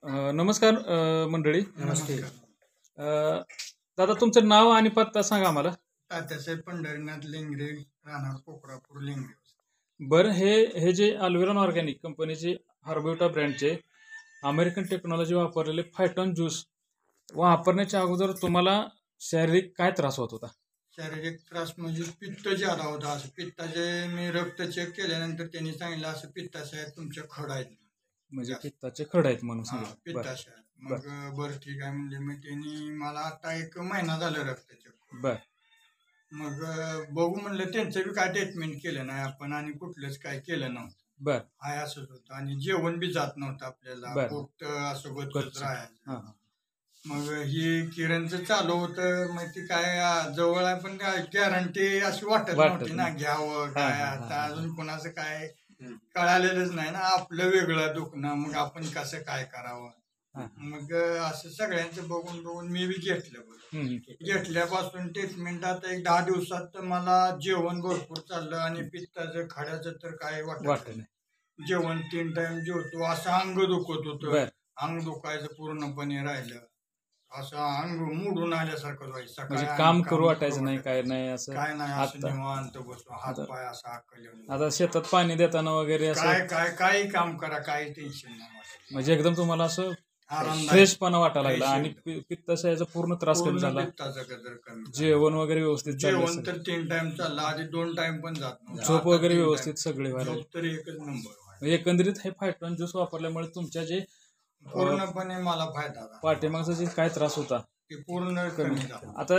नमस्कार मंडळी. नमस्ते. दादा तुमचं नाव आणि पत्ता सांगा आम्हाला. तात्यासाहेब पंढरीनाथ लेंगरे, राहणार कोकरापूर लेंगरे. बरं, हे हे जे अल्विरॉन ऑर्गॅनिक कंपनीचे हर्बेटा ब्रँडचे अमेरिकन टेक्नॉलॉजी वापरलेले फायटॉन ज्यूस वापरण्याच्या अगोदर तुम्हाला शारीरिक काय त्रास होत होता? शारीरिक त्रास म्हणजे पित्त ज्यादा होता. असं पित्ताचे मी रक्त चेक केल्यानंतर त्यांनी सांगितलं असं पित्ताशयात तुमच्या खड आहेत. म्हणजे पित्ताचे खड आहेत म्हणून हा, सांगितलं. पित्ताशयात. मग बरं ठीक आहे म्हणजे मग त्यांनी मला आता 1 महिना झालं रक्त चेक. बर मग बघू म्हणलं, त्यांचं बी काय ट्रीटमेंट केलं नाही आपण आणि कुठलंच काय केलं नव्हतं. बर हाय असंच होतं आणि जेवण बी जात नव्हतं आपल्याला. बर. पोट असं गच्च राहायचं. हा मग ही किरणचं चालू होतं. मग ती काय जवळ आहे पण गॅरंटी अशी वाटत नव्हती ना घ्यावं काय. आता अजून कोणाचं काय कळालेलंच नाही ना, आपलं वेगळं दुखणं, मग आपण कसं काय करावं. मग असं सगळ्यांचं बघून बघून मी बी घेतलं. घेतल्यापासून ट्रीटमेंट आता 10 दिवसात मला जेवण भरपूर चाललं आणि पित्ताचं खड्याचं तर काय वाटत नाही. जेवण 3 टाइम जेवतो. असं अंग दुखत होतं. अंग दुखायचं पूर्णपणे राहिलं. असं अंग मोडून आल्यासारखं व्हायचं. म्हणजे काम करू वाटायचं नाही, काय नाही, असं काय नाही. असं निवांत बसतो, हात पाय असं आकल. आता शेतात पाणी देताना वगैरे असं काही काम करा, काही टेन्शन नाही वाटत. म्हणजे एकदम तुम्हाला असं आरामदायक फ्रेशपणा वाटायला लागला आणि पित्ताशयाचा पूर्ण त्रास कमी झाला. जेवण वगैरे व्यवस्थित जेवण तर 3 टाइम चाललं. आधी 2 टाइम पण जात नव्हतं. झोप वगैरे व्यवस्थित सगळे झोप तर एकच नंबर. एकंदरीत हे फायटॉन ज्यूस वापरल्यामुळे तुमच्या जे पूर्णपणे मला फायदा झाला. पाठीमागचा जे काय त्रास होता ते पूर्ण कमी झाला. आता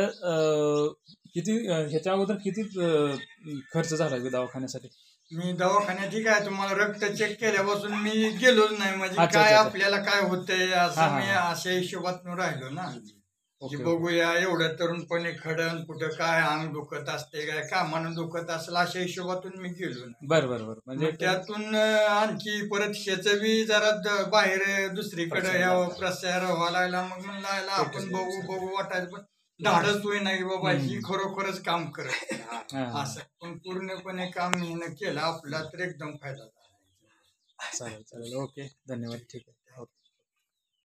किती ह्याच्या अगोदर किती खर्च झाला दवाखान्यासाठी? मी दवाखान्यात ठीक आहे, तुम्हाला रक्त चेक केल्यापासून मी गेलोच नाही. म्हणजे काय आपल्याला काय होतंय असं मी अशा हिशोबात राहिलो ना. बघूया एवढं तरुणपणे खडण कुठं काय अंग दुखत असते, काय कामानं दुखत असेल, अशा हिशोबातून मी गेलो ना. बरोबर. म्हणजे त्यातून आणखी परत ह्याचं बी जरा बाहेर दुसरीकडे प्रसार व्हायला लागला. मग म्हणलं आपण बघू वाटायचं, पण धाडच होई नाही बाबा ही खरोखरच काम करत असं. पण पूर्णपणे काम मी केलं आपला तर एकदम फायदा झाला. चालेल. ओके, धन्यवाद. ठीक आहे.